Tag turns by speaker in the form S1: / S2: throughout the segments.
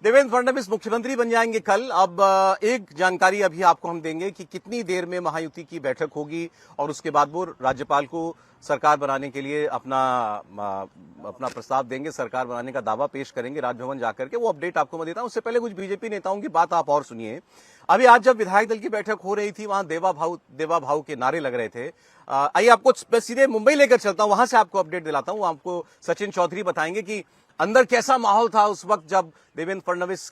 S1: देवेंद्र फडणवीस मुख्यमंत्री बन जाएंगे कल। अब एक जानकारी अभी आपको हम देंगे कि कितनी देर में महायुति की बैठक होगी और उसके बाद वो राज्यपाल को सरकार बनाने के लिए अपना प्रस्ताव देंगे, सरकार बनाने का दावा पेश करेंगे राजभवन जाकर के। वो अपडेट आपको मैं देता हूं। उससे पहले कुछ बीजेपी नेताओं की बात आप और सुनिए। अभी आज जब विधायक दल की बैठक हो रही थी, वहां देवा भाऊ के नारे लग रहे थे। आइए आपको सीधे मुंबई लेकर चलता हूं, वहां से आपको अपडेट दिलाता हूं। आपको सचिन चौधरी बताएंगे कि अंदर कैसा माहौल था उस वक्त जब देवेंद्र फडणवीस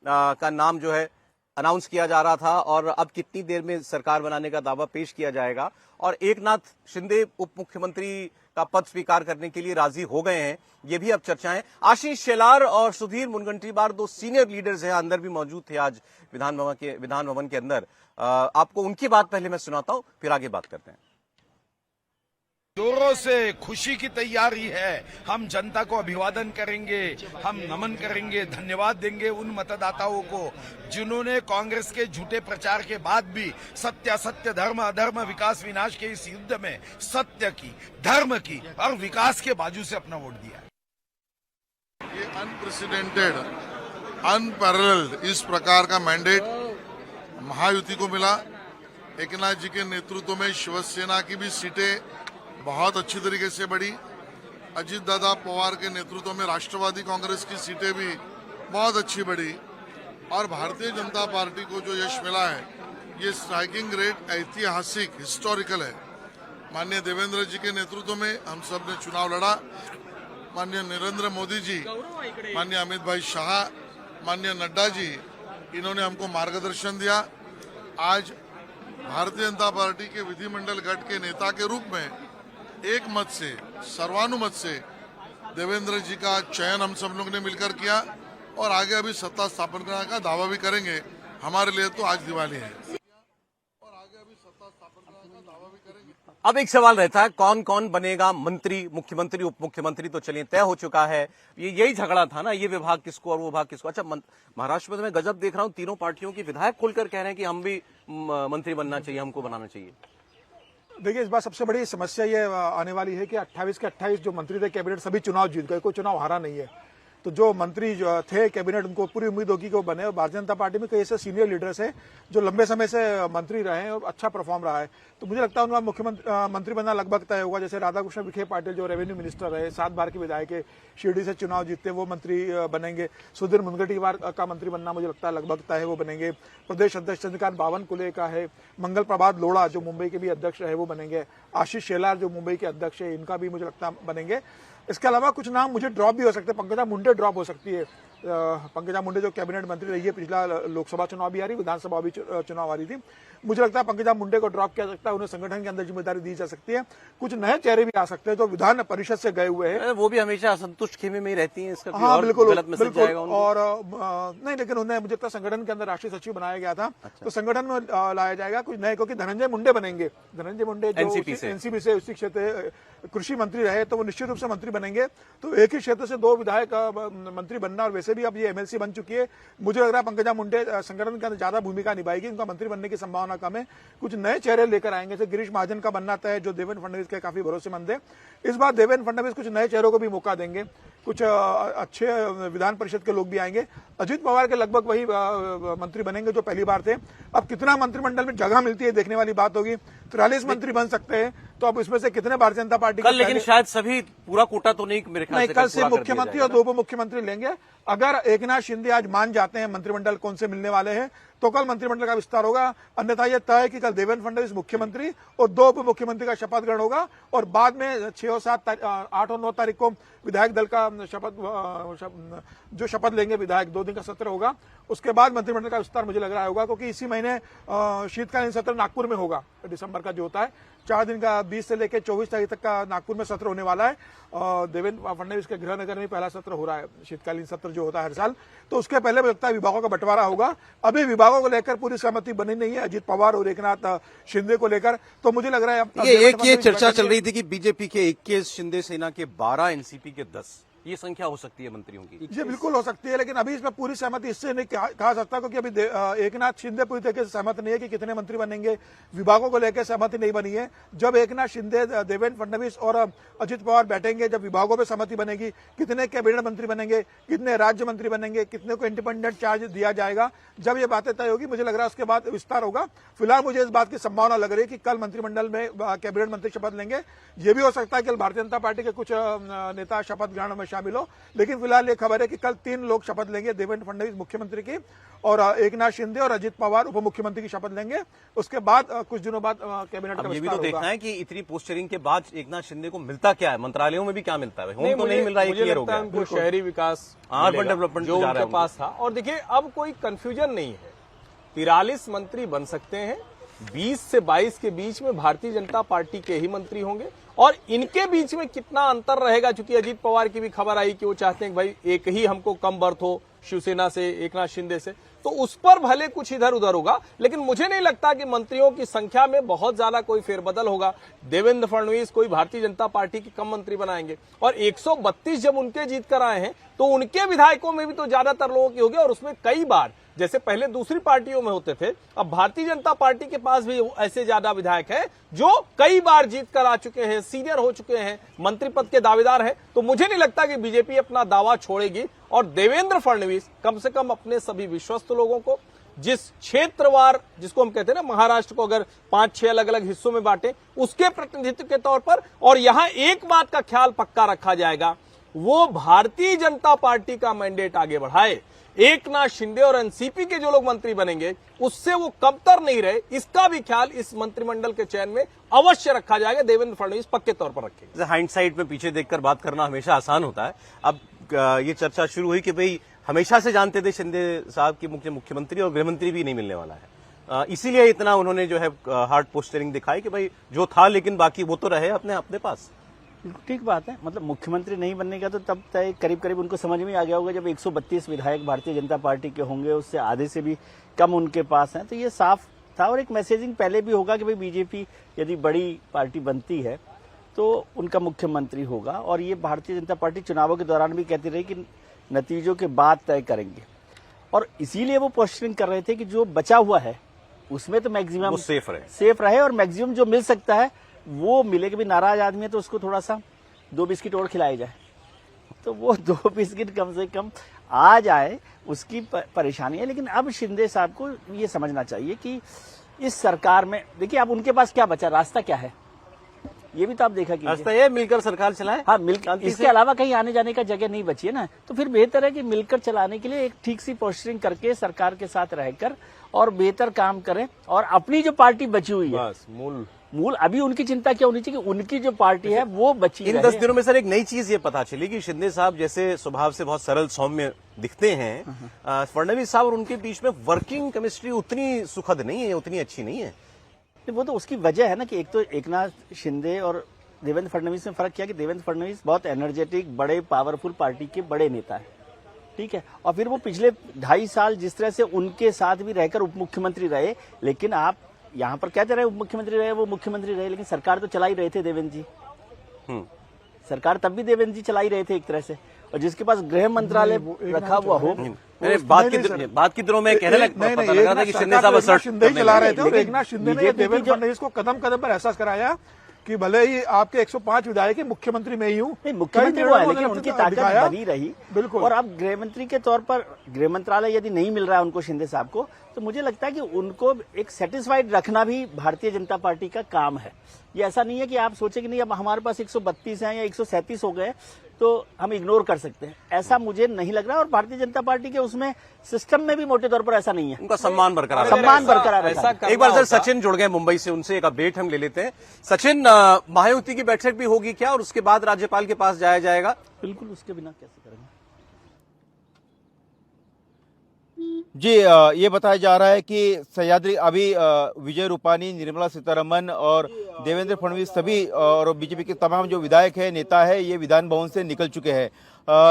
S1: का नाम जो है अनाउंस किया जा रहा था और अब कितनी देर में सरकार बनाने का दावा पेश किया जाएगा। और एकनाथ शिंदे उप मुख्यमंत्री का पद स्वीकार करने के लिए राजी हो गए हैं, ये भी अब चर्चाएं। आशीष शेलार और सुधीर मुनगंटीवार दो सीनियर लीडर्स हैं, अंदर भी मौजूद थे आज विधान भवन के अंदर। आपको उनकी बात पहले मैं सुनाता हूं, फिर आगे बात करते हैं।
S2: जोरों से खुशी की तैयारी है। हम जनता को अभिवादन करेंगे, हम नमन करेंगे, धन्यवाद देंगे उन मतदाताओं को जिन्होंने कांग्रेस के झूठे प्रचार के बाद भी सत्य असत्य, धर्म अधर्म, विकास विनाश के इस युद्ध में सत्य की, धर्म की और विकास के बाजू से अपना वोट दिया।
S3: ये अनप्रेसिडेंटेड, अनपैरेलल्ड इस प्रकार का मैंडेट महायुति को मिला। एकनाथ जी के नेतृत्व में शिवसेना की भी सीटें बहुत अच्छी तरीके से बढ़ी। अजीत दादा पवार के नेतृत्व में राष्ट्रवादी कांग्रेस की सीटें भी बहुत अच्छी बढ़ी और भारतीय जनता पार्टी को जो यश मिला है, ये स्ट्राइकिंग रेट ऐतिहासिक, हिस्टोरिकल है। माननीय देवेंद्र जी के नेतृत्व में हम सब ने चुनाव लड़ा। माननीय नरेंद्र मोदी जी, माननीय अमित भाई शाह, माननीय नड्डा जी, इन्होंने हमको मार्गदर्शन दिया। आज भारतीय जनता पार्टी के विधिमंडल गठ के नेता के रूप में एक मत से, सर्वानुमत से देवेंद्र जी का चयन हम सब लोग ने मिलकर किया और आगे अभी सत्ता स्थापना करने का दावा भी करेंगे। हमारे लिए तो आज दिवाली है और आगे अभी सत्ता स्थापना करने का दावा भी करेंगे।
S1: अब एक सवाल रहता है, कौन कौन बनेगा मंत्री, मुख्यमंत्री, उप मुख्यमंत्री तो चलिए तय हो चुका है। यही झगड़ा था ना, ये विभाग किसको और वो विभाग किसको। अच्छा, महाराष्ट्र में मैं गजब देख रहा हूं, तीनों पार्टियों के विधायक खुलकर कह रहे हैं कि हम भी मंत्री बनना चाहिए, हमको बनाना चाहिए।
S4: देखिए, इस बार सबसे बड़ी समस्या ये आने वाली है कि 28 के 28 जो मंत्री थे कैबिनेट, सभी चुनाव जीत गए, कोई चुनाव हारा नहीं है। तो जो मंत्री जो थे कैबिनेट, उनको पूरी उम्मीद होगी कि वो बने। और भारतीय जनता पार्टी में कई ऐसे सीनियर लीडर्स हैं जो लंबे समय से मंत्री रहे हैं और अच्छा परफॉर्म रहा है। तो मुझे लगता है उनका मुख्यमंत्री बनना लगभग तय होगा। जैसे राधाकृष्ण विखे पाटिल जो रेवेन्यू मिनिस्टर रहे, 7 बार के विधायक है, शिरडी से चुनाव जीतते, वो मंत्री बनेंगे। सुधीर मुनगंटीवार का मंत्री बनना मुझे लगता है लगभग तय है, वो बनेंगे। प्रदेश अध्यक्ष चंद्रकांत बावनकुले का है। मंगल प्रभात लोढ़ा जो मुंबई के भी अध्यक्ष रहे, वो बनेंगे। आशीष शेलार जो मुंबई के अध्यक्ष है, इनका भी मुझे लगता है बनेंगे। इसके अलावा कुछ नाम मुझे ड्रॉप भी हो सकते हैं। पंकजा मुंडे ड्रॉप हो सकती है। पंकजा मुंडे जो कैबिनेट मंत्री रही है, पिछला लोकसभा चुनाव भी आ रही, विधानसभा भी चुनाव आ रही थी। मुझे लगता है पंकजा मुंडे को ड्रॉप किया सकता है, उन्हें संगठन के अंदर जिम्मेदारी दी जा सकती है। कुछ नए चेहरे भी आ सकते हैं जो विधान परिषद से गए हुए हैं।
S1: वो भी हमेशा असंतुष्ट खेमे में ही रहती हैं, इसका
S4: हाँ बिल्कुल,
S1: गलत मैसेज जाएगा उनको।
S4: और नहीं, लेकिन उन्हें मुझे लगता है संगठन के अंदर राष्ट्रीय सचिव बनाया गया था। अच्छा। तो संगठन में लाया जाएगा कुछ नए, क्योंकि धनंजय मुंडे बनेंगे। धनंजय मुंडे जो एनसीपी से उसी क्षेत्र कृषि मंत्री रहे, तो वो निश्चित रूप से मंत्री बनेंगे। तो एक ही क्षेत्र से 2 विधायक मंत्री बनना, और वैसे भी अब ये एमएलसी बन चुकी है। मुझे लग रहा है पंकजा मुंडे संगठन के अंदर ज्यादा भूमिका निभाएगी, उनका मंत्री बनने की संभावना कम है। कुछ नए चेहरे लेकर आएंगे, जैसे गिरीश महाजन का बनना तय है, जो देवेंद्र फडणवीस के काफी भरोसेमंद है। इस बार देवेंद्र फडणवीस कुछ नए चेहरों को भी मौका देंगे, कुछ अच्छे विधान परिषद के लोग भी आएंगे। अजीत पवार के लगभग वही मंत्री बनेंगे जो पहली बार थे। अब कितना मंत्रिमंडल में जगह मिलती है देखने वाली बात होगी। 43 मंत्री बन सकते हैं, तो अब इसमें से कितने भारतीय जनता पार्टी
S1: कल, लेकिन शायद सभी पूरा कोटा तो नहीं, मेरे ख्याल से
S4: कल से मुख्यमंत्री और 2 उप मुख्यमंत्री लेंगे। अगर एकनाथ शिंदे आज मान जाते हैं मंत्रिमंडल कौन से मिलने वाले हैं, तो कल मंत्रिमंडल का विस्तार होगा। अन्यथा यह तय है कि कल देवेंद्र फडणवीस मुख्यमंत्री और 2 उप मुख्यमंत्री का शपथ ग्रहण होगा और बाद में 6 और 7, 8 और 9 तारीख को विधायक दल का जो शपथ लेंगे विधायक, 2 दिन का सत्र होगा। उसके बाद मंत्रिमंडल का विस्तार मुझे लग रहा होगा, क्योंकि इसी महीने शीतकालीन सत्र नागपुर में होगा, दिसंबर का जो होता है 4 दिन का, 20 से लेकर 24 तारीख तक का नागपुर में सत्र होने वाला है। देवेंद्र फडणवीस के गृहनगर में पहला सत्र हो रहा है, शीतकालीन सत्र जो होता है हर साल। तो उसके पहले मुझे लगता है विभागों का बंटवारा होगा। अभी विभागों को लेकर पूरी सहमति बनी नहीं है अजीत पवार और एकनाथ शिंदे को लेकर। तो मुझे लग रहा है
S1: ये चर्चा चल रही थी कि बीजेपी के 21, शिंदे सेना के 12, एनसीपी के 10, ये संख्या हो सकती है मंत्रियों की?
S4: ये बिल्कुल हो सकती है, लेकिन अभी इसमें पूरी सहमति इससे नहीं कहा सकता, क्योंकि अभी एकनाथ शिंदे पूरी तरीके से सहमत नहीं है कि कितने मंत्री बनेंगे। विभागों को लेकर सहमति नहीं बनी है। जब एकनाथ शिंदे, देवेंद्र फडणवीस और अजित पवार बैठेंगे, जब विभागों में सहमति बनेगी, कितने कैबिनेट मंत्री बनेंगे, कितने राज्य मंत्री बनेंगे, कितने को इंडिपेंडेंट चार्ज दिया जाएगा, जब ये बातें तय होगी, मुझे लग रहा है उसके बाद विस्तार होगा। फिलहाल मुझे इस बात की संभावना लग रही है कि कल मंत्रिमंडल में कैबिनेट मंत्री शपथ लेंगे। ये भी हो सकता है कि कल भारतीय जनता पार्टी के कुछ नेता शपथ ग्रहण में शामिल हो, लेकिन फिलहाल ये खबर है कि कल 3 लोग शपथ लेंगे। देवेंद्र फडणवीस मुख्यमंत्री की, और एकनाथ शिंदे और अजित पवार उप मुख्यमंत्री की शपथ लेंगे। उसके बाद कुछ दिनों बाद कैबिनेट का
S1: ये भी
S4: विस्तार
S1: तो देखना
S4: होगा।
S1: है कि इतनी पोस्टरिंग के बाद एकनाथ शिंदे को मिलता क्या है, मंत्रालयों में भी क्या मिलता है? होम तो नहीं मिल रहा है,
S5: मुझे
S1: क्लियर हो
S5: लगता है
S1: गया।
S5: उनको शहरी विकास
S1: अर्बन
S5: मिलेगा,
S1: डेवलपमेंट
S5: जो
S1: जा रहा है
S5: उनके पास था। और देखिए अब कोई कंफ्यूजन नहीं है, 43 मंत्री बन सकते हैं, 20 से 22 के बीच में भारतीय जनता पार्टी के ही मंत्री होंगे। और इनके बीच में कितना अंतर रहेगा, क्योंकि अजीत पवार की भी खबर आई कि वो चाहते हैं कि भाई एक ही हमको कम बर्थ हो शिवसेना से, एकनाथ शिंदे से, तो उस पर भले कुछ इधर उधर होगा, लेकिन मुझे नहीं लगता कि मंत्रियों की संख्या में बहुत ज्यादा कोई फेरबदल होगा। देवेंद्र फडणवीस कोई भारतीय जनता पार्टी के कम मंत्री बनाएंगे, और 132 जब उनके जीत कर आए हैं तो उनके विधायकों में भी तो ज्यादातर लोगों की होगी। और उसमें कई बार, जैसे पहले दूसरी पार्टियों में होते थे, अब भारतीय जनता पार्टी के पास भी ऐसे ज्यादा विधायक हैं जो कई बार जीत कर आ चुके हैं, सीनियर हो चुके हैं, मंत्री पद के दावेदार हैं। तो मुझे नहीं लगता कि बीजेपी अपना दावा छोड़ेगी। और देवेंद्र फडणवीस कम से कम अपने सभी विश्वस्त लोगों को, जिस क्षेत्रवार, जिसको हम कहते हैं ना, महाराष्ट्र को अगर 5-6 अलग अलग हिस्सों में बांटे, उसके प्रतिनिधित्व के तौर पर, और यहां एक बात का ख्याल पक्का रखा जाएगा, वो भारतीय जनता पार्टी का मैंडेट आगे बढ़ाए। एकनाथ शिंदे और एनसीपी के जो लोग मंत्री बनेंगे उससे वो कमतर नहीं रहे, इसका भी ख्याल इस मंत्रिमंडल के चयन में अवश्य रखा जाएगा। देवेंद्र फडणवीस पक्के तौर पर रखेंगे।
S1: हाइंडसाइट में पीछे देखकर बात करना हमेशा आसान होता है। अब ये चर्चा शुरू हुई कि भाई हमेशा से जानते थे शिंदे साहब की मुख्यमंत्री और गृहमंत्री भी नहीं मिलने वाला है, इसीलिए इतना उन्होंने जो है हार्ड पोस्टरिंग दिखाई कि भाई जो था, लेकिन बाकी वो तो रहे अपने पास।
S6: ठीक बात है, मतलब मुख्यमंत्री नहीं बनने का तो तब तय करीब करीब उनको समझ में आ गया होगा जब 132 विधायक भारतीय जनता पार्टी के होंगे, उससे आधे से भी कम उनके पास हैं, तो ये साफ था। और एक मैसेजिंग पहले भी होगा कि भाई बीजेपी यदि बड़ी पार्टी बनती है तो उनका मुख्यमंत्री होगा। और ये भारतीय जनता पार्टी चुनावों के दौरान भी कहती रही कि नतीजों के बाद तय करेंगे, और इसीलिए वो पोस्टरिंग कर रहे थे कि जो बचा हुआ है उसमें तो मैक्सिमम सेफ रहे और मैक्सिमम जो मिल सकता है वो मिले। कि भी नाराज आदमी है तो उसको थोड़ा सा 2 बिस्किट और खिलाए जाए, तो वो 2 बिस्किट कम से कम आ जाए, उसकी परेशानी है। लेकिन अब शिंदे साहब को ये समझना चाहिए कि इस सरकार में, देखिए अब उनके पास क्या बचा, रास्ता क्या है, ये भी तो आप देखा कि
S1: रास्ता ये मिलकर सरकार चलाए।
S6: हाँ, मिलकर, इसके अलावा कहीं आने जाने का जगह नहीं बची है ना। तो फिर बेहतर है कि मिलकर चलाने के लिए एक ठीक सी पोस्टरिंग करके सरकार के साथ रहकर और बेहतर काम करें। और अपनी जो पार्टी बची हुई है,
S5: बस मूल
S6: अभी उनकी चिंता क्या होनी चाहिए कि उनकी जो पार्टी है वो बची
S1: इन 10 दिनों में सर एक नई चीज ये पता चली कि शिंदे साहब जैसे स्वभाव से बहुत सरल सौम्य दिखते हैं, फडणवीस साहब और उनके बीच में वर्किंग केमिस्ट्री उतनी सुखद नहीं है, उतनी अच्छी नहीं है।
S6: वो तो उसकी वजह है ना कि एक तो एकनाथ शिंदे और देवेंद्र फडणवीस में फर्क किया कि देवेंद्र फडणवीस बहुत एनर्जेटिक, बड़े पावरफुल पार्टी के बड़े नेता है, ठीक है। और फिर वो पिछले 2.5 साल जिस तरह से उनके साथ भी रहकर उप मुख्यमंत्री रहे, लेकिन आप यहाँ पर कहते रहे उप मुख्यमंत्री रहे, वो मुख्यमंत्री रहे, लेकिन सरकार तो चला ही रहे थे देवेंद्र जी। सरकार तब भी देवेंद्र जी चला ही रहे थे एक तरह से। और जिसके पास गृह मंत्रालय रखा हुआ हो,
S1: बात की दिनों में कहने पता लगा था कि शिंदे साहब
S4: शिंदे ही चला रहे थे, और एकनाथ शिंदे ने देवेंद्र फडणवीस को कदम कदम पर एहसास कराया कि भले ही आपके 105 विधायक है, मुख्यमंत्री में ही हूँ,
S6: मुख्यमंत्री वो है, लेकिन उनकी ताकत बनी रही।
S4: बिल्कुल।
S6: और अब गृह मंत्री के तौर पर गृह मंत्रालय यदि नहीं मिल रहा है उनको, शिंदे साहब को, तो मुझे लगता है कि उनको एक सेटिस्फाइड रखना भी भारतीय जनता पार्टी का काम है। ये ऐसा नहीं है कि आप सोचे कि नहीं अब हमारे पास 132 हैं या 137 हो गए तो हम इग्नोर कर सकते हैं, ऐसा मुझे नहीं लग रहा। और भारतीय जनता पार्टी के उसमें सिस्टम में भी मोटे तौर पर ऐसा नहीं है,
S1: उनका सम्मान बरकरार एक बार सर सचिन जुड़ गए मुंबई से, उनसे एक अपडेट हम ले लेते हैं। सचिन, महायुति की बैठक भी होगी क्या, और उसके बाद राज्यपाल के पास जाया जाएगा?
S6: बिल्कुल, उसके बिना कैसे करेंगे
S7: जी। ये बताया जा रहा है कि सह्याद्री अभी विजय रूपानी, निर्मला सीतारमन और देवेंद्र फडणवीस सभी और बीजेपी के तमाम जो विधायक है, नेता है, ये विधान भवन से निकल चुके हैं।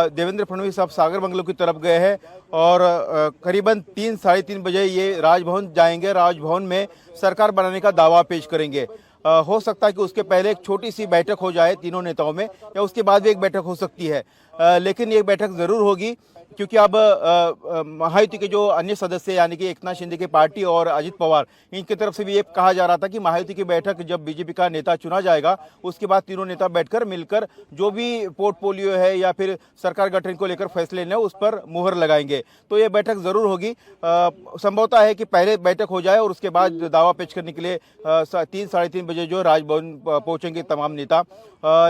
S7: देवेंद्र फडणवीस अब सागर बंगलो की तरफ गए हैं और करीबन 3-3:30 बजे ये राजभवन जाएंगे। राजभवन में सरकार बनाने का दावा पेश करेंगे। हो सकता है कि उसके पहले एक छोटी सी बैठक हो जाए तीनों नेताओं में, या उसके बाद भी एक बैठक हो सकती है। लेकिन ये बैठक जरूर होगी, क्योंकि अब महायुति के जो अन्य सदस्य यानी कि एकनाथ शिंदे की पार्टी और अजित पवार, इनकी तरफ से भी ये कहा जा रहा था कि महायुति की बैठक जब बीजेपी का नेता चुना जाएगा उसके बाद तीनों नेता बैठकर मिलकर जो भी पोर्टफोलियो है या फिर सरकार गठन को लेकर फैसले लेने उस पर मुहर लगाएंगे। तो ये बैठक जरूर होगी। संभवतः है कि पहले बैठक हो जाए और उसके बाद दावा पेश करने के लिए 3 साढ़े 3 बजे जो राजभवन पहुंचेंगे तमाम नेता।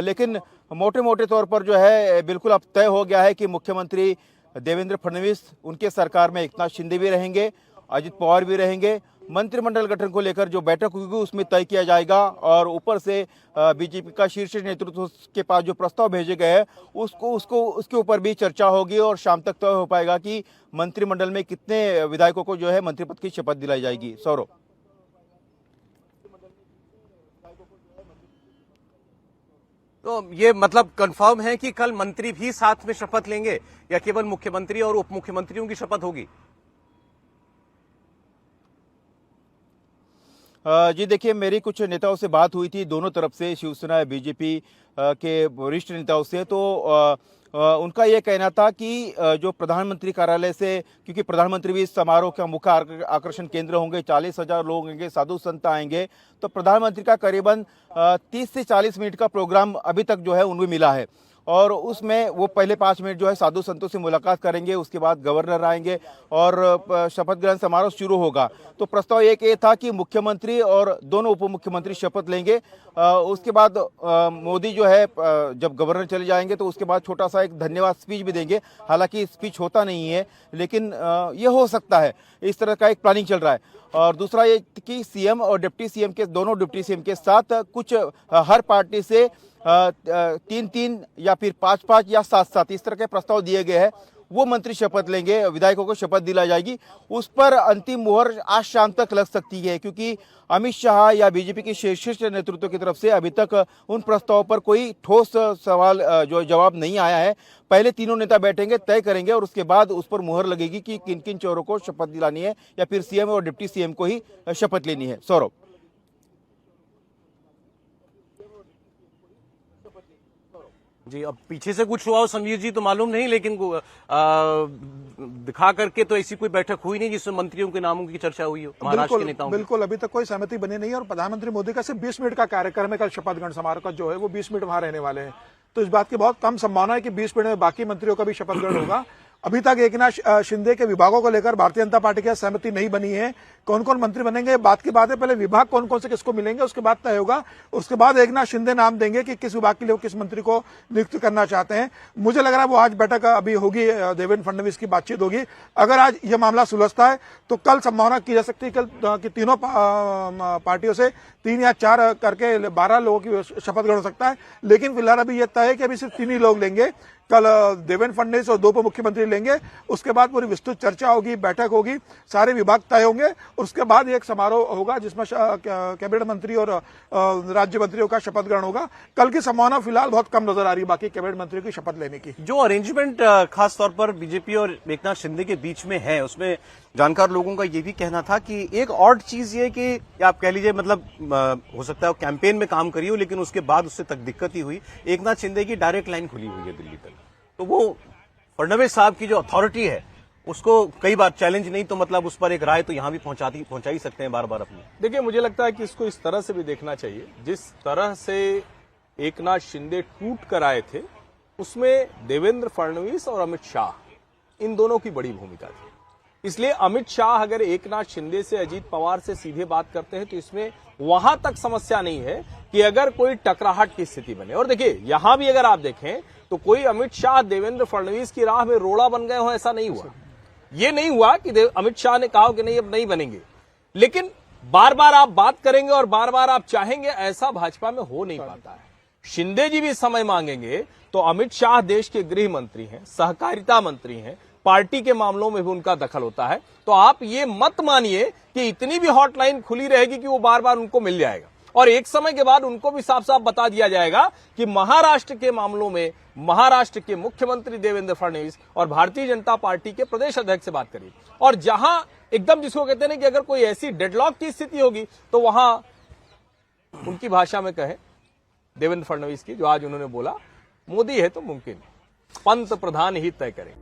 S7: लेकिन मोटे मोटे तौर पर जो है बिल्कुल अब तय हो गया है कि मुख्यमंत्री देवेंद्र फडणवीस, उनके सरकार में एकनाथ शिंदे भी रहेंगे, अजित पवार भी रहेंगे। मंत्रिमंडल गठन को लेकर जो बैठक होगी उसमें तय किया जाएगा और ऊपर से बीजेपी का शीर्ष नेतृत्व के पास जो प्रस्ताव भेजे गए हैं उसके ऊपर भी चर्चा होगी और शाम तक तय हो पाएगा कि मंत्रिमंडल में कितने विधायकों को जो है मंत्री पद की शपथ दिलाई जाएगी। सौरभ,
S1: तो ये मतलब कंफर्म है कि कल मंत्री भी साथ में शपथ लेंगे या केवल मुख्यमंत्री और उप मुख्यमंत्रियों की शपथ होगी?
S7: जी देखिए, मेरी कुछ नेताओं से बात हुई थी, दोनों तरफ से, शिवसेना बीजेपी के वरिष्ठ नेताओं से। तो उनका यह कहना था कि जो प्रधानमंत्री कार्यालय से, क्योंकि प्रधानमंत्री भी इस समारोह का मुख्य आकर्षण केंद्र होंगे, 40,000 लोग होंगे, साधु संत आएंगे, तो प्रधानमंत्री का करीबन 30 से 40 मिनट का प्रोग्राम अभी तक जो है उन्हें मिला है और उसमें वो पहले 5 मिनट जो है साधु संतों से मुलाकात करेंगे, उसके बाद गवर्नर आएंगे और शपथ ग्रहण समारोह शुरू होगा। तो प्रस्ताव एक ये था कि मुख्यमंत्री और दोनों उप मुख्यमंत्री शपथ लेंगे। उसके बाद मोदी जो है जब गवर्नर चले जाएंगे तो उसके बाद छोटा सा एक धन्यवाद स्पीच भी देंगे। हालांकि स्पीच होता नहीं है, लेकिन ये हो सकता है, इस तरह का एक प्लानिंग चल रहा है। और दूसरा ये कि सीएम और डिप्टी सीएम के, दोनों डिप्टी सीएम के साथ कुछ हर पार्टी से 3-3 या फिर 5-5 या 7-7 इस तरह के प्रस्ताव दिए गए हैं, वो मंत्री शपथ लेंगे, विधायकों को शपथ दिलाई जाएगी। उस पर अंतिम मुहर आज शाम तक लग सकती है, क्योंकि अमित शाह या बीजेपी के शीर्ष नेतृत्व की तरफ से अभी तक उन प्रस्तावों पर कोई ठोस सवाल जो जवाब नहीं आया है। पहले तीनों नेता बैठेंगे, तय करेंगे और उसके बाद उस पर मुहर लगेगी कि किन किन चोरों को शपथ दिलानी है या फिर सीएम और डिप्टी सीएम को ही शपथ लेनी है। सौरभ,
S1: जी, अब पीछे से कुछ हुआ हो समीर जी तो मालूम नहीं, लेकिन दिखा करके तो ऐसी कोई बैठक हुई नहीं जिसमें मंत्रियों के नामों की चर्चा हुई हो महाराष्ट्र के नेताओं।
S4: बिल्कुल अभी तक कोई सहमति बनी नहीं है और प्रधानमंत्री मोदी का सिर्फ 20 मिनट का कार्यक्रम है। कल शपथ ग्रहण समारोह का जो है वो 20 मिनट वहां रहने वाले हैं, तो इस बात की बहुत कम संभावना है कि 20 मिनट में बाकी मंत्रियों का भी शपथ ग्रहण होगा। अभी तक एकनाथ शिंदे के विभागों को लेकर भारतीय जनता पार्टी की सहमति नहीं बनी है। कौन कौन मंत्री बनेंगे बात की बात है, पहले विभाग कौन कौन से किसको मिलेंगे उसके बाद तय होगा। उसके बाद एकनाथ शिंदे नाम देंगे कि किस विभाग के लिए वो किस मंत्री को नियुक्त करना चाहते हैं। मुझे लग रहा है वो आज बैठक अभी होगी, देवेंद्र फडणवीस की बातचीत होगी। अगर आज यह मामला सुलझता है तो कल संभावना की जा सकती है कि तीनों पार्टियों से 3 या 4 करके 12 लोगों की शपथ ग्रहण हो सकता है। लेकिन फिलहाल अभी यह तय है कि अभी सिर्फ 3 ही लोग लेंगे। कल देवेंद्र फडणवीस और 2 उप मुख्यमंत्री लेंगे, उसके बाद पूरी विस्तृत चर्चा होगी, बैठक होगी, सारे विभाग तय होंगे। उसके बाद एक समारोह होगा जिसमें कैबिनेट मंत्री और राज्य मंत्रियों का शपथ ग्रहण होगा। कल की संभावना फिलहाल बहुत कम नजर आ रही है बाकी कैबिनेट मंत्रियों की शपथ लेने की।
S1: जो अरेंजमेंट खास तौर पर बीजेपी और एकनाथ शिंदे के बीच में है, उसमें जानकार लोगों का ये भी कहना था कि एक और चीज ये कि आप कह लीजिए मतलब हो सकता है कैंपेन में काम करी हो, लेकिन उसके बाद उससे तक दिक्कत ही हुई। एकनाथ शिंदे की डायरेक्ट लाइन खुली हुई है दिल्ली तक, तो वो फडणवीस साहब की जो अथॉरिटी है उसको कई बार चैलेंज नहीं तो मतलब उस पर एक राय तो यहां भी पहुंचा ही सकते हैं बार बार अपनी।
S5: देखिए, मुझे लगता है कि इसको इस तरह से भी देखना चाहिए, जिस तरह से एकनाथ शिंदे टूट कर आए थे उसमें देवेंद्र फडणवीस और अमित शाह इन दोनों की बड़ी भूमिका थी। इसलिए अमित शाह अगर एकनाथ शिंदे से, अजीत पवार से सीधे बात करते हैं तो इसमें वहां तक समस्या नहीं है कि अगर कोई टकराहट की स्थिति बने। और देखिए, यहां भी अगर आप देखें तो कोई अमित शाह देवेंद्र फडणवीस की राह में रोड़ा बन गए हो, ऐसा नहीं हुआ। ये नहीं हुआ कि अमित शाह ने कहा कि नहीं अब नहीं बनेंगे, लेकिन बार बार आप बात करेंगे और बार बार आप चाहेंगे, ऐसा भाजपा में हो नहीं पाता है। शिंदे जी भी समय मांगेंगे तो अमित शाह देश के गृह मंत्री हैं, सहकारिता मंत्री हैं, पार्टी के मामलों में भी उनका दखल होता है। तो आप ये मत मानिए कि इतनी भी हॉटलाइन खुली रहेगी कि वो बार बार उनको मिल जाएगा और एक समय के बाद उनको भी साफ साफ बता दिया जाएगा कि महाराष्ट्र के मामलों में महाराष्ट्र के मुख्यमंत्री देवेंद्र फडणवीस और भारतीय जनता पार्टी के प्रदेश अध्यक्ष से बात करिए। और जहां एकदम जिसको कहते हैं कि अगर कोई ऐसी डेडलॉक की स्थिति होगी तो वहां उनकी भाषा में कहे देवेंद्र फडणवीस की, जो आज उन्होंने बोला, मोदी है तो मुमकिन। पंत प्रधान ही तय करें।